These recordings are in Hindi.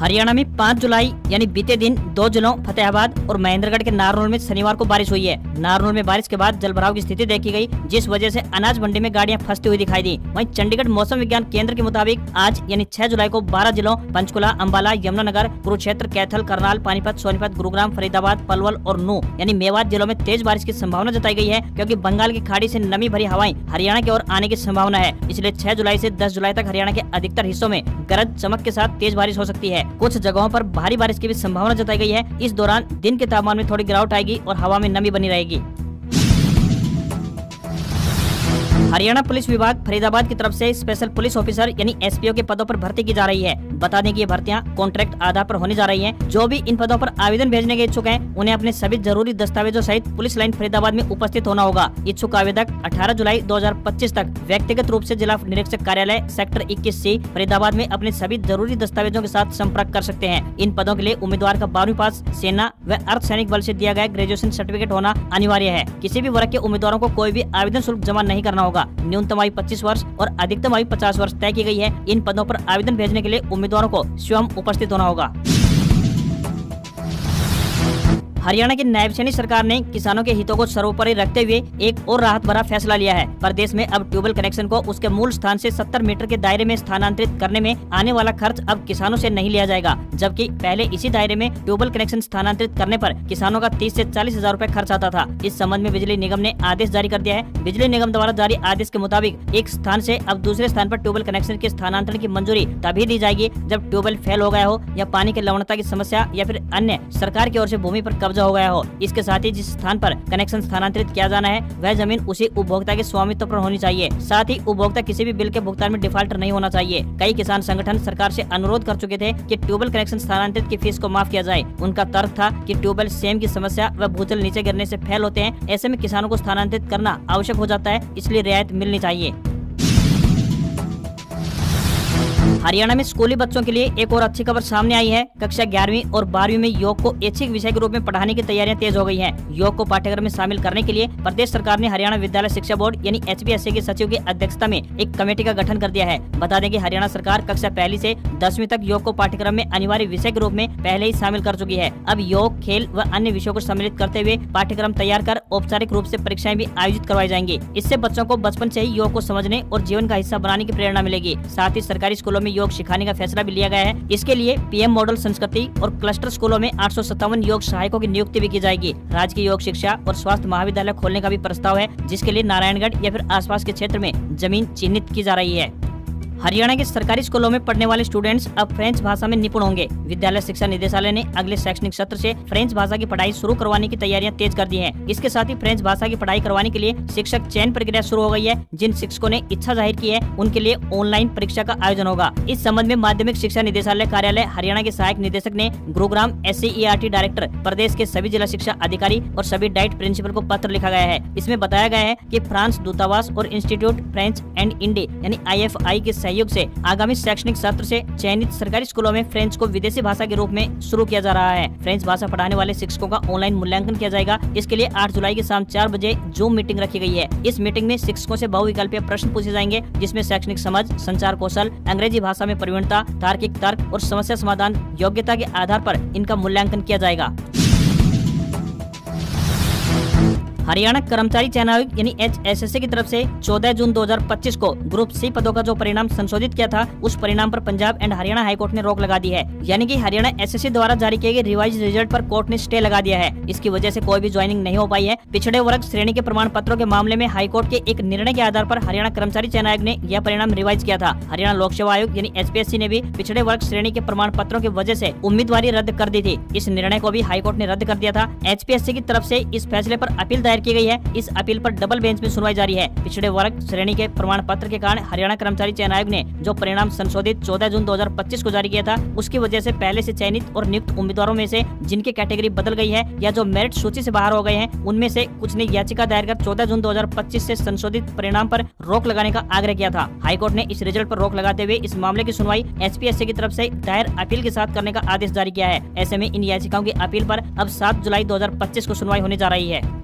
हरियाणा में 5 जुलाई यानी बीते दिन 2 जिलों फतेहाबाद और महेंद्रगढ़ के नारनौल में शनिवार को बारिश हुई है। नारनौल में बारिश के बाद जलभराव की स्थिति देखी गई, जिस वजह से अनाज मंडी में गाड़ियां फंसती हुई दिखाई दी। वहीं चंडीगढ़ मौसम विज्ञान केंद्र के मुताबिक आज यानी 6 जुलाई को 12 जिलों पंचकुला, अंबाला, यमुनानगर, कुरुक्षेत्र, कैथल, करनाल, पानीपत, सोनीपत, गुरुग्राम, फरीदाबाद, पलवल और नूह यानी मेवात जिलों में तेज बारिश की संभावना जताई गई है, क्योंकि बंगाल की खाड़ी से नमी भरी हवाएं हरियाणा की ओर आने की संभावना है। इसलिए 6 जुलाई से 10 जुलाई तक हरियाणा के अधिकतर हिस्सों में गरज चमक के साथ तेज बारिश हो सकती है। कुछ जगहों पर भारी बारिश की भी संभावना जताई गई है। इस दौरान दिन के तापमान में थोड़ी गिरावट आएगी और हवा में नमी बनी रहेगी। हरियाणा पुलिस विभाग फरीदाबाद की तरफ से स्पेशल पुलिस ऑफिसर यानी एसपीओ के पदों पर भर्ती की जा रही है। बता दें कि ये भर्तियां कॉन्ट्रैक्ट आधार पर होने जा रही हैं। जो भी इन पदों पर आवेदन भेजने के इच्छुक हैं, उन्हें अपने सभी जरूरी दस्तावेजों सहित पुलिस लाइन फरीदाबाद में उपस्थित होना होगा। इच्छुक आवेदक 18 जुलाई 2025 तक व्यक्तिगत रूप से जिला निरीक्षक कार्यालय सेक्टर 21C फरीदाबाद में अपने सभी जरूरी दस्तावेजों के साथ संपर्क कर सकते हैं। इन पदों के लिए उम्मीदवार का 12वीं पास सेना व अर्धसैनिक बल से दिया गया ग्रेजुएशन सर्टिफिकेट होना अनिवार्य है। किसी भी वर्ग के उम्मीदवारों को कोई भी आवेदन शुल्क जमा नहीं करना होगा। न्यूनतम आयु 25 वर्ष और अधिकतम आयु 50 वर्ष तय की गई है। इन पदों पर आवेदन भेजने के लिए उम्मीदवारों को स्वयं उपस्थित होना होगा। हरियाणा की नायब सैनी सरकार ने किसानों के हितों को सर्वोपरि रखते हुए एक और राहत भरा फैसला लिया है। प्रदेश में अब ट्यूबवेल कनेक्शन को उसके मूल स्थान से 70 मीटर के दायरे में स्थानांतरित करने में आने वाला खर्च अब किसानों से नहीं लिया जाएगा, जबकि पहले इसी दायरे में ट्यूबवेल कनेक्शन स्थानांतरित करने पर किसानों का 30 से 40 हजार रूपए खर्च आता था। इस संबंध में बिजली निगम ने आदेश जारी कर दिया है। बिजली निगम द्वारा जारी आदेश के मुताबिक एक स्थान से अब दूसरे स्थान पर ट्यूबवेल कनेक्शन के स्थानांतरण की मंजूरी तभी दी जाएगी जब ट्यूबवेल फेल हो गया हो या पानी की लवणता की समस्या या फिर अन्य सरकार की ओर से भूमि पर कब्जा हो गया हो। इसके साथ ही जिस स्थान पर कनेक्शन स्थानांतरित किया जाना है वह जमीन उसी उपभोक्ता के स्वामित्व पर होनी चाहिए। साथ ही उपभोक्ता किसी भी बिल के भुगतान में डिफॉल्टर नहीं होना चाहिए। कई किसान संगठन सरकार से अनुरोध कर चुके थे कि ट्यूबवेल कनेक्शन स्थानांतरित की फीस को माफ किया जाए। उनका तर्क था कि ट्यूबवेल सेम की समस्या व भूजल नीचे गिरने से फेल होते हैं, ऐसे में किसानों को स्थानांतरित करना आवश्यक हो जाता है, इसलिए रियायत मिलनी चाहिए। हरियाणा में स्कूली बच्चों के लिए एक और अच्छी खबर सामने आई है। कक्षा 11वीं और 12वीं में योग को ऐच्छिक विषय के रूप में पढ़ाने की तैयारियां तेज हो गई हैं। योग को पाठ्यक्रम में शामिल करने के लिए प्रदेश सरकार ने हरियाणा विद्यालय शिक्षा बोर्ड यानी HPSC के सचिव की अध्यक्षता में एक कमेटी का गठन कर दिया है। बता दें कि हरियाणा सरकार कक्षा 1 से 10वीं तक योग को पाठ्यक्रम में अनिवार्य विषय के रूप में पहले ही शामिल कर चुकी है। अब योग, खेल व अन्य विषयों को सम्मिलित करते हुए पाठ्यक्रम तैयार कर औपचारिक रूप से परीक्षाएं भी आयोजित करवाई जाएंगी। इससे बच्चों को बचपन से ही योग को समझने और जीवन का हिस्सा बनाने की प्रेरणा मिलेगी। साथ ही सरकारी स्कूलों में योग सिखाने का फैसला भी लिया गया है। इसके लिए PM मॉडल संस्कृति और क्लस्टर स्कूलों में 857 योग सहायकों की नियुक्ति भी की जाएगी। राजकीय योग शिक्षा और स्वास्थ्य महाविद्यालय खोलने का भी प्रस्ताव है, जिसके लिए नारायणगढ़ या फिर आसपास के क्षेत्र में जमीन चिन्हित की जा रही है। हरियाणा के सरकारी स्कूलों में पढ़ने वाले स्टूडेंट्स अब फ्रेंच भाषा में निपुण होंगे। विद्यालय शिक्षा निदेशालय ने अगले शैक्षणिक सत्र से फ्रेंच भाषा की पढ़ाई शुरू करवाने की तैयारियां तेज कर दी हैं। इसके साथ ही फ्रेंच भाषा की पढ़ाई करवाने के लिए शिक्षक चयन प्रक्रिया शुरू हो गई है। जिन शिक्षकों ने इच्छा जाहिर की है उनके लिए ऑनलाइन परीक्षा का आयोजन होगा। इस संबंध में माध्यमिक शिक्षा निदेशालय कार्यालय हरियाणा के सहायक निदेशक ने गुरुग्राम SCERT डायरेक्टर, प्रदेश के सभी जिला शिक्षा अधिकारी और सभी डाइट प्रिंसिपल को पत्र लिखा गया है। इसमें बताया गया है कि फ्रांस दूतावास और इंस्टीट्यूट फ्रेंच एंड इंडी यानी IFI के सहयोग से आगामी शैक्षणिक सत्र से चयनित सरकारी स्कूलों में फ्रेंच को विदेशी भाषा के रूप में शुरू किया जा रहा है। फ्रेंच भाषा पढ़ाने वाले शिक्षकों का ऑनलाइन मूल्यांकन किया जाएगा। इसके लिए 8 जुलाई की शाम 4 बजे जूम मीटिंग रखी गई है। इस मीटिंग में शिक्षकों से बहुविकल्पीय प्रश्न पूछे जाएंगे, जिसमें शैक्षणिक समझ, संचार कौशल, अंग्रेजी भाषा में प्रवीणता, तार्किक तर्क और समस्या समाधान योग्यता के आधार पर इनका मूल्यांकन किया जाएगा। हरियाणा कर्मचारी चयन आयोग यानी HSSC की तरफ से 14 जून 2025 को ग्रुप C पदों का जो परिणाम संशोधित किया था, उस परिणाम पर पंजाब एंड हरियाणा हाईकोर्ट ने रोक लगा दी है। यानी कि हरियाणा SSC द्वारा जारी किए गए रिवाइज रिजल्ट पर कोर्ट ने स्टे लगा दिया है। इसकी वजह से कोई भी ज्वाइनिंग नहीं हो पाई है। पिछड़े वर्ग श्रेणी के प्रमाण पत्रों के मामले में हाईकोर्ट के एक निर्णय के आधार पर हरियाणा कर्मचारी चयन आयोग ने यह परिणाम रिवाइज किया था। हरियाणा लोक सेवा आयोग यानी HPSC ने भी पिछड़े वर्ग श्रेणी के प्रमाण पत्रों की वजह से उम्मीदवारी रद्द कर दी थी। इस निर्णय को भी हाईकोर्ट ने रद्द कर दिया था। HPSC की तरफ से इस फैसले पर अपील दायर की गई है। इस अपील पर डबल बेंच में सुनवाई जारी है। पिछड़े वर्ग श्रेणी के प्रमाण पत्र के कारण हरियाणा कर्मचारी चयन आयोग ने जो परिणाम संशोधित 14 जून 2025 को जारी किया था, उसकी वजह से पहले से चयनित और नियुक्त उम्मीदवारों में से जिनकी कैटेगरी बदल गई है या जो मेरिट सूची से बाहर हो गए हैं, उनमें से कुछ ने याचिका दायर कर 14 जून 2025 से संशोधित परिणाम पर रोक लगाने का आग्रह किया था। हाईकोर्ट ने इस रिजल्ट पर रोक लगाते हुए इस मामले की सुनवाई HPSC की तरफ से दायर अपील के साथ करने का आदेश जारी किया है। ऐसे में इन याचिकाओं की अपील पर अब 7 जुलाई 2025 को सुनवाई होने जा रही है।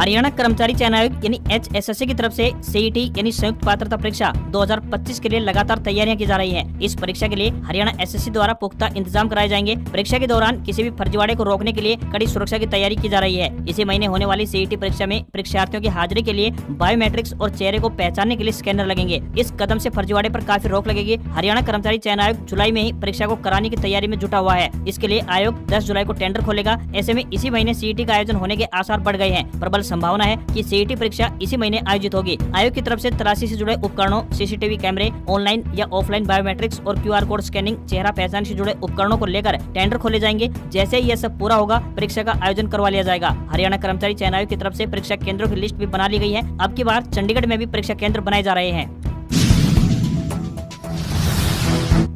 हरियाणा कर्मचारी चयन आयोग यानी HSSC की तरफ से CET यानी संयुक्त पात्रता परीक्षा 2025 के लिए लगातार तैयारियां की जा रही हैं। इस परीक्षा के लिए हरियाणा SSC द्वारा पुख्ता इंतजाम कराए जाएंगे। परीक्षा के दौरान किसी भी फर्जीवाड़े को रोकने के लिए कड़ी सुरक्षा की तैयारी की जा रही है। इसी महीने होने वाली CET परीक्षा में परीक्षार्थियों की हाजिरी के लिए बायोमेट्रिक्स और चेहरे को पहचानने के लिए स्कैनर लगेंगे। इस कदम से फर्जीवाड़े पर काफी रोक लगेगी। हरियाणा कर्मचारी चयन आयोग जुलाई में ही परीक्षा को कराने की तैयारी में जुटा हुआ है। इसके लिए आयोग 10 जुलाई को टेंडर खोलेगा। ऐसे में इसी महीने CET का आयोजन होने के आसार बढ़ गए हैं। प्रबल संभावना है कि CET परीक्षा इसी महीने आयोजित होगी। आयोग की तरफ से तलाशी से जुड़े उपकरणों, CCTV कैमरे, ऑनलाइन या ऑफलाइन बायोमेट्रिक्स और QR कोड स्कैनिंग, चेहरा पहचान से जुड़े उपकरणों को लेकर टेंडर खोले जाएंगे। जैसे ही यह सब पूरा होगा, परीक्षा का आयोजन करवा लिया जाएगा। हरियाणा कर्मचारी चयन आयोग की तरफ से परीक्षा केंद्रों की लिस्ट भी बना ली गई है। अब की बार चंडीगढ़ में भी परीक्षा केंद्र बनाए जा रहे हैं।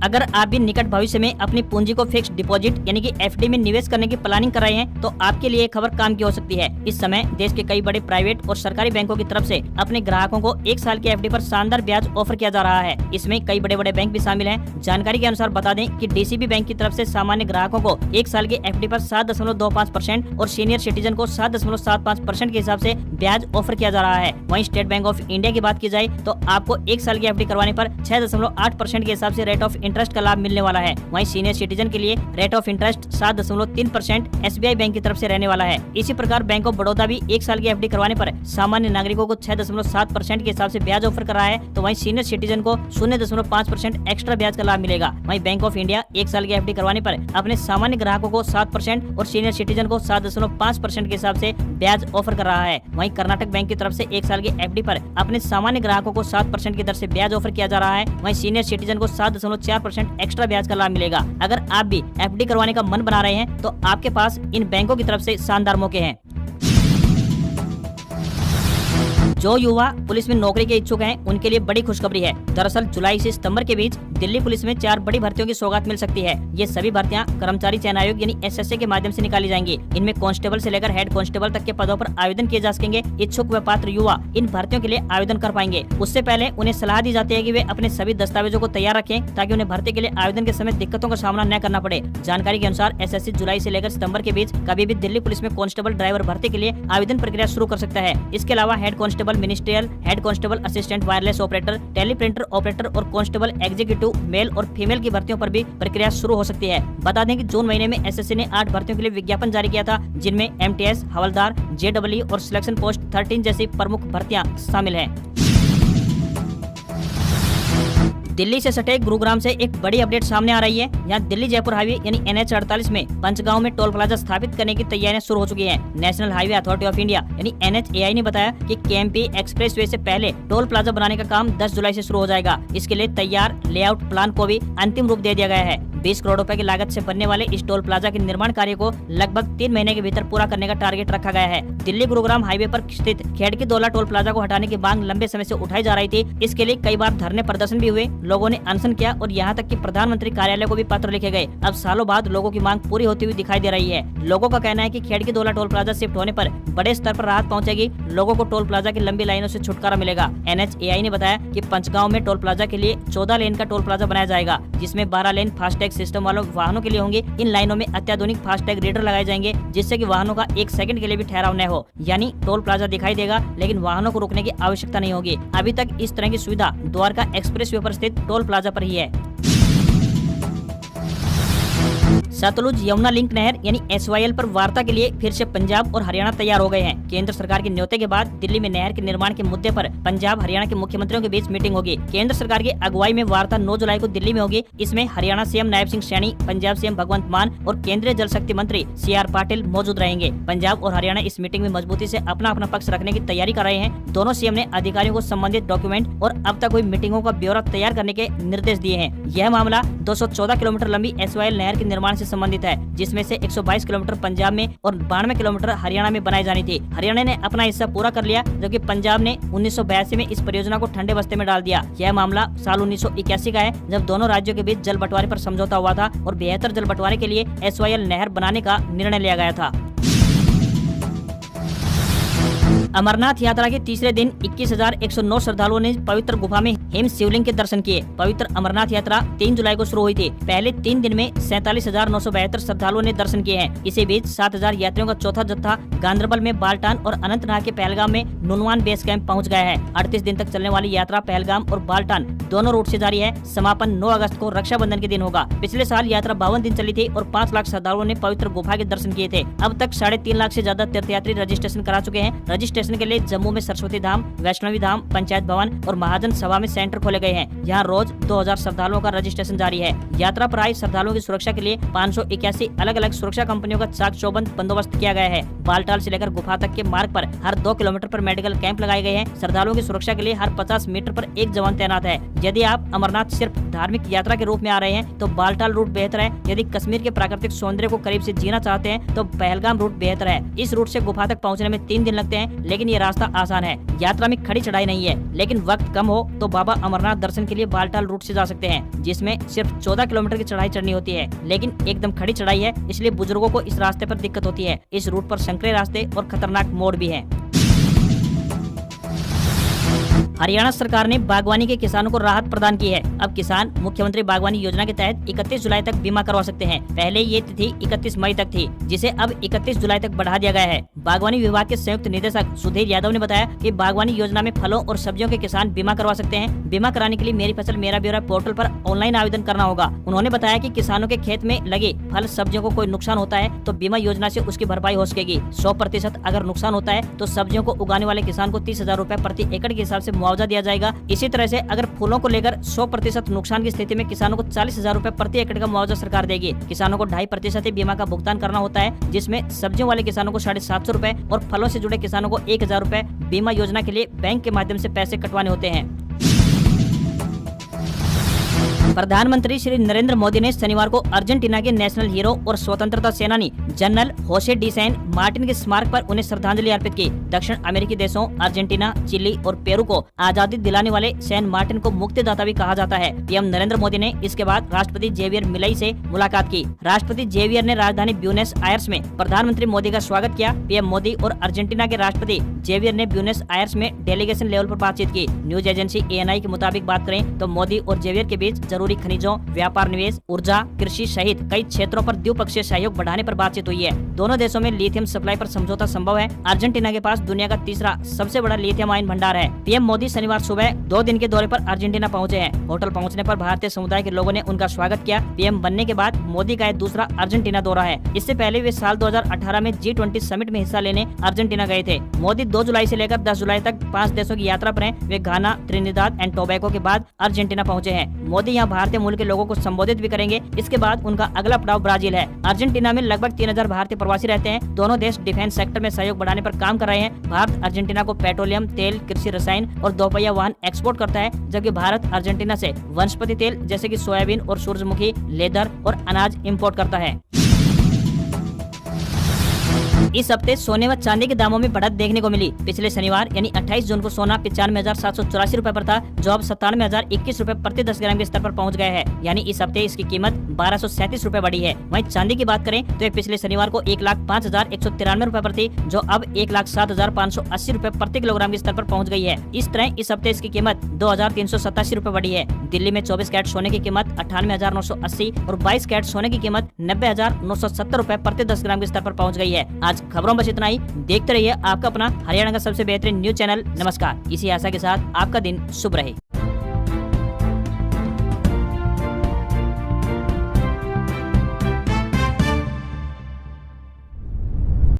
अगर आप भी निकट भविष्य में अपनी पूंजी को फिक्स्ड डिपॉजिट यानी कि FD में निवेश करने की प्लानिंग कर रहे हैं तो आपके लिए खबर काम की हो सकती है। इस समय देश के कई बड़े प्राइवेट और सरकारी बैंकों की तरफ से अपने ग्राहकों को 1 साल की FD पर शानदार ब्याज ऑफर किया जा रहा है। इसमें कई बड़े बड़े बैंक भी शामिल हैं। जानकारी के अनुसार बता दें कि DCB बैंक की तरफ से सामान्य ग्राहकों को 1 साल की FD पर 7.25% और सीनियर सिटीजन को 7.75% के हिसाब से ब्याज ऑफर किया जा रहा है। वहीं स्टेट बैंक ऑफ इंडिया की बात की जाए तो आपको 1 साल की FD करवाने पर 6.8% के हिसाब से रेट ऑफ इंटरेस्ट का लाभ मिलने वाला है। वहीं सीनियर सिटीजन के लिए rate of interest 7.3% SBI bank की तरफ से रहने वाला है। इसी प्रकार बैंक ऑफ बड़ौदा भी 1 साल की FD करवाने पर सामान्य नागरिकों को 6.7% के हिसाब से ब्याज ऑफर कर रहा है, तो वहीं सीनियर सिटीजन को 0.5% एक्स्ट्रा ब्याज का लाभ मिलेगा। वहीं बैंक ऑफ इंडिया 1 साल की FD करवाने पर अपने सामान्य ग्राहकों को 7% और सीनियर सिटीजन को 7.5% के हिसाब से ब्याज ऑफर कर रहा है। वहीं कर्नाटक बैंक की तरफ से 1 साल की FD पर अपने सामान्य ग्राहकों को 7% की दर से ब्याज ऑफर किया जा रहा है। वहीं सीनियर सिटीजन को 7.4% एक्स्ट्रा ब्याज का लाभ मिलेगा। अगर आप भी FD करवाने का मन बना रहे हैं तो आपके पास इन बैंकों की तरफ से शानदार मौके हैं। जो युवा पुलिस में नौकरी के इच्छुक हैं, उनके लिए बड़ी खुशखबरी है। दरअसल जुलाई से सितंबर के बीच दिल्ली पुलिस में 4 बड़ी भर्तियों की सौगात मिल सकती है। ये सभी भर्तियां कर्मचारी चयन आयोग यानी SSA के माध्यम से निकाली जाएंगी। इनमें कांस्टेबल से लेकर हेड कांस्टेबल तक के पदों पर आवेदन किए जा सकेंगे। इच्छुक व पात्र युवा इन भर्तियों के लिए आवेदन कर पाएंगे। उससे पहले उन्हें सलाह दी जाती है कि वे अपने सभी दस्तावेजों को तैयार रखें ताकि उन्हें भर्ती के लिए आवेदन के समय दिक्कतों का सामना न करना पड़े। जानकारी के अनुसार SSC जुलाई से लेकर सितंबर के बीच कभी भी दिल्ली पुलिस में कांस्टेबल ड्राइवर भर्ती के लिए आवेदन प्रक्रिया शुरू कर सकता है। इसके अलावा head constable ministerial, head constable assistant wireless operator, teleprinter operator और कांस्टेबल एग्जीक्यूटिव मेल और फीमेल की भर्तियों पर भी प्रक्रिया शुरू हो सकती है। बता दें कि जून महीने में SSC ने 8 भर्तियों के लिए विज्ञापन जारी किया था, जिनमें MTS, हवलदार, JEE और सिलेक्शन पोस्ट 13 जैसी प्रमुख भर्तियां शामिल हैं। दिल्ली से सटे गुरुग्राम से एक बड़ी अपडेट सामने आ रही है। यहाँ दिल्ली जयपुर हाईवे यानी NH 48 में पंचगांव में टोल प्लाजा स्थापित करने की तैयारियां शुरू हो चुकी हैं। National highway authority of India यानी NHAI ने बताया कि KMP एक्सप्रेसवे से पहले टोल प्लाजा बनाने का काम 10 जुलाई से शुरू हो जाएगा। इसके लिए तैयार लेआउट प्लान को भी अंतिम रूप दे दिया गया है। 20 करोड़ रुपए की लागत से बनने वाले इस टोल प्लाजा के निर्माण कार्य को लगभग 3 महीने के भीतर पूरा करने का टारगेट रखा गया है। दिल्ली गुरुग्राम हाईवे पर स्थित खेड़की दोला टोल प्लाजा को हटाने की मांग लंबे समय से उठाई जा रही थी। इसके लिए कई बार धरने प्रदर्शन भी हुए, लोगों ने अनशन किया और यहाँ तक कि प्रधानमंत्री कार्यालय को भी पत्र लिखे गए। अब सालों बाद लोगों की मांग पूरी होती हुई दिखाई दे रही है। लोगों का कहना है कि खेड़की दोला टोल प्लाजा शिफ्ट होने पर बड़े स्तर पर राहत पहुंचेगी। लोगों को टोल प्लाजा की लंबी लाइनों से छुटकारा मिलेगा। NHAI ने बताया कि पंचगांव में टोल प्लाजा के लिए 14 लेन का टोल प्लाजा बनाया जाएगा, जिसमें 12 लेन फास्टैग सिस्टम वालों वाहनों के लिए होंगे। इन लाइनों में अत्याधुनिक फास्टैग रीडर लगाए जाएंगे, जिससे कि वाहनों का 1 सेकंड के लिए भी ठहराव न हो। यानी टोल प्लाजा दिखाई देगा लेकिन वाहनों को रुकने की आवश्यकता नहीं होगी। अभी तक इस तरह की सुविधा द्वारका एक्सप्रेसवे पर स्थित टोल प्लाजा पर ही है। सतलुज यमुना लिंक नहर यानी SYL पर वार्ता के लिए फिर से पंजाब और हरियाणा तैयार हो गए हैं। केंद्र सरकार के न्योते के बाद दिल्ली में नहर के निर्माण के मुद्दे पर पंजाब हरियाणा के मुख्यमंत्रियों के बीच मीटिंग होगी। केंद्र सरकार की अगुवाई में वार्ता 9 जुलाई को दिल्ली में होगी। इसमें हरियाणा CM नायब सिंह सैनी, पंजाब CM भगवंत मान और केंद्रीय जल शक्ति मंत्री CR पाटिल मौजूद रहेंगे। पंजाब और हरियाणा इस मीटिंग में मजबूती से अपना अपना पक्ष रखने की तैयारी कर रहे हैं। दोनों CM ने अधिकारियों को संबंधित डॉक्यूमेंट और अब तक हुई मीटिंगों का ब्यौरा तैयार करने के निर्देश दिए हैं। यह मामला 214 किलोमीटर लंबी SYL नहर के निर्माण से संबंधित है, जिसमें से 122 किलोमीटर पंजाब में और 92 किलोमीटर हरियाणा में बनाई जानी थी। हरियाणा ने अपना हिस्सा पूरा कर लिया, जबकि पंजाब ने 1982 में इस परियोजना को ठंडे बस्ते में डाल दिया। यह मामला साल 1981 का है, जब दोनों राज्यों के बीच जल बंटवारे पर समझौता हुआ था और बेहतर जल बंटवारे के लिए SYL नहर बनाने का निर्णय लिया गया था। अमरनाथ यात्रा के तीसरे दिन 21,109 श्रद्धालुओं ने पवित्र गुफा में हेम शिवलिंग के दर्शन किए। पवित्र अमरनाथ यात्रा 3 जुलाई को शुरू हुई थी। पहले 3 दिन में 47,972 श्रद्धालुओं ने दर्शन किए हैं। इसी बीच 7,000 यात्रियों का चौथा जत्था गांदरबल में बालटाल और अनंतनाग के पहलगाम में नुनवान बेस कैंप पहुंच गया है। 38 दिन तक चलने वाली यात्रा पहलगाम और बालटाल दोनों रूट से जारी है। समापन 9 अगस्त को रक्षाबंधन के दिन होगा। पिछले साल यात्रा 52 दिन चली थी और 5 लाख श्रद्धालुओं ने पवित्र गुफा के दर्शन किए थे। अब तक 3.5 लाख से ज्यादा तीर्थयात्री रजिस्ट्रेशन करा चुके हैं। रजिस्ट्रेशन के लिए जम्मू में सरस्वती धाम, वैष्णवी धाम, पंचायत भवन और महाजन सभा में सेंटर खोले गए हैं। यहाँ रोज 2000 श्रद्धालुओं का रजिस्ट्रेशन जारी है। यात्रा पर आए श्रद्धालुओं की सुरक्षा के लिए 581 अलग अलग सुरक्षा कंपनियों का चाक चौबंद बंदोबस्त किया गया है। बालटाल से लेकर गुफा तक के मार्ग पर हर 2 किलोमीटर पर मेडिकल कैंप लगाए गए हैं। श्रद्धालुओं की सुरक्षा के लिए हर 50 मीटर पर एक जवान तैनात है। यदि आप अमरनाथ सिर्फ धार्मिक यात्रा के रूप में आ रहे हैं तो बालटाल रूट बेहतर है। यदि कश्मीर के प्राकृतिक सौंदर्य को करीब से जीना चाहते हैं तो पहलगाम रूट बेहतर है। इस रूट से गुफा तक पहुंचने में 3 दिन लगते हैं, लेकिन ये रास्ता आसान है। यात्रा में खड़ी चढ़ाई नहीं है, लेकिन वक्त कम हो तो बाबा अमरनाथ दर्शन के लिए बालटाल रूट से जा सकते हैं, जिसमें सिर्फ 14 किलोमीटर की चढ़ाई चढ़नी होती है, लेकिन एकदम खड़ी चढ़ाई है, इसलिए बुजुर्गों को इस रास्ते पर दिक्कत होती है। इस रूट पर संकरे रास्ते और खतरनाक मोड़ भी हैं। हरियाणा सरकार ने बागवानी के किसानों को राहत प्रदान की है। अब किसान मुख्यमंत्री बागवानी योजना के तहत 31 जुलाई तक बीमा करवा सकते हैं। पहले ये तिथि 31 मई तक थी, जिसे अब 31 जुलाई तक बढ़ा दिया गया है। बागवानी विभाग के संयुक्त निदेशक सुधीर यादव ने बताया कि बागवानी योजना में फलों और सब्जियों के किसान बीमा करवा सकते हैं। बीमा कराने के लिए मेरी फसल मेरा ब्यौरा पोर्टल पर ऑनलाइन आवेदन करना होगा। उन्होंने बताया कि किसानों के खेत में लगे फल सब्जियों को कोई नुकसान होता है तो बीमा योजना से उसकी भरपाई हो सकेगी। 100% अगर नुकसान होता है तो सब्जियों को उगाने वाले किसान को 30,000 रूपए प्रति एकड़ के हिसाब से मुआवजा दिया जाएगा। इसी तरह से अगर फूलों को लेकर 100% नुकसान की स्थिति में किसानों को 40,000 रूपए प्रति एकड़ का मुआवजा सरकार देगी। किसानों को 2.5% बीमा का भुगतान करना होता है, जिसमें सब्जियों वाले किसानों को 750 रूपए और फलों से जुड़े किसानों को 1,000 रूपए बीमा योजना के लिए बैंक के माध्यम से पैसे कटवाने होते हैं। प्रधानमंत्री श्री नरेंद्र मोदी ने शनिवार को अर्जेंटीना के नेशनल हीरो और स्वतंत्रता सेनानी जनरल होसे डी सैन मार्टिन के स्मारक पर उन्हें श्रद्धांजलि अर्पित की। दक्षिण अमेरिकी देशों अर्जेंटीना, चिली और पेरू को आजादी दिलाने वाले सैन मार्टिन को मुक्तिदाता भी कहा जाता है। पीएम नरेंद्र मोदी ने इसके बाद राष्ट्रपति जेवियर मिलई से मुलाकात की। राष्ट्रपति जेवियर ने राजधानी ब्यूनस आयर्स में प्रधानमंत्री मोदी का स्वागत किया। पीएम मोदी और अर्जेंटीना के राष्ट्रपति जेवियर ने ब्यूनस आयर्स में डेलीगेशन लेवल पर बातचीत की। न्यूज एजेंसी ANI के मुताबिक बात करें तो मोदी और जेवियर के बीच जरूरी खनिजों, व्यापार, निवेश, ऊर्जा, कृषि सहित कई क्षेत्रों पर द्विपक्षीय सहयोग बढ़ाने पर बातचीत हुई है। दोनों देशों में लिथियम सप्लाई पर समझौता संभव है। अर्जेंटीना के पास दुनिया का तीसरा सबसे बड़ा लिथियम आयन भंडार है। पीएम मोदी शनिवार सुबह 2 दिन के दौरे पर अर्जेंटीना पहुंचे हैं। होटल पहुंचने पर भारतीय समुदाय के लोगों ने उनका स्वागत किया। पीएम बनने के बाद मोदी का यह दूसरा अर्जेंटीना दौरा है। इससे पहले वे साल 2018 में G20 समिट में हिस्सा लेने अर्जेंटीना गए थे। मोदी 2 जुलाई से लेकर 10 जुलाई तक 5 देशों की यात्रा पर हैं। वे घाना, त्रिनिदाद एंड टोबैगो के बाद अर्जेंटीना पहुंचे हैं। मोदी यहाँ भारतीय मूल के लोगों को संबोधित भी करेंगे। इसके बाद उनका अगला पड़ाव ब्राजील है। अर्जेंटीना में लगभग 3000 भारतीय प्रवासी रहते हैं। दोनों देश डिफेंस सेक्टर में सहयोग बढ़ाने पर काम कर रहे हैं। भारत अर्जेंटीना को पेट्रोलियम, तेल, कृषि रसायन और दोपहिया वाहन एक्सपोर्ट करता है, जबकि भारत अर्जेंटीना से वनस्पति तेल जैसे कि सोयाबीन और सूरजमुखी, लेदर और अनाज इंपोर्ट करता है। इस हफ्ते सोने व चांदी के दामों में बढ़त देखने को मिली। पिछले शनिवार यानी 28 जून को सोना 95,784 रूपए पर था, जो अब 97,021 रूपए प्रति 10 ग्राम के स्तर पर पहुंच गया है। यानी इस हफ्ते इसकी कीमत 1,237 रूपए बढ़ी है। वहीं चांदी की बात करें तो ये पिछले शनिवार को 1,05,193 रूपए पर थी, जो अब 1,07,580 रूपए प्रति किलोग्राम के स्तर पर पहुंच गई है। इस तरह इस हफ्ते इसकी कीमत 2,387 रूपए बढ़ी है। दिल्ली में 24 कैरेट सोने की कीमत 98,980 और 22 कैरेट सोने की कीमत 90,970 रूपए प्रति 10 ग्राम के स्तर पर पहुंच गई है। आज खबरों बस इतना ही। देखते रहिए आपका अपना हरियाणा का सबसे बेहतरीन न्यूज चैनल। नमस्कार। इसी आशा के साथ आपका दिन शुभ रहे।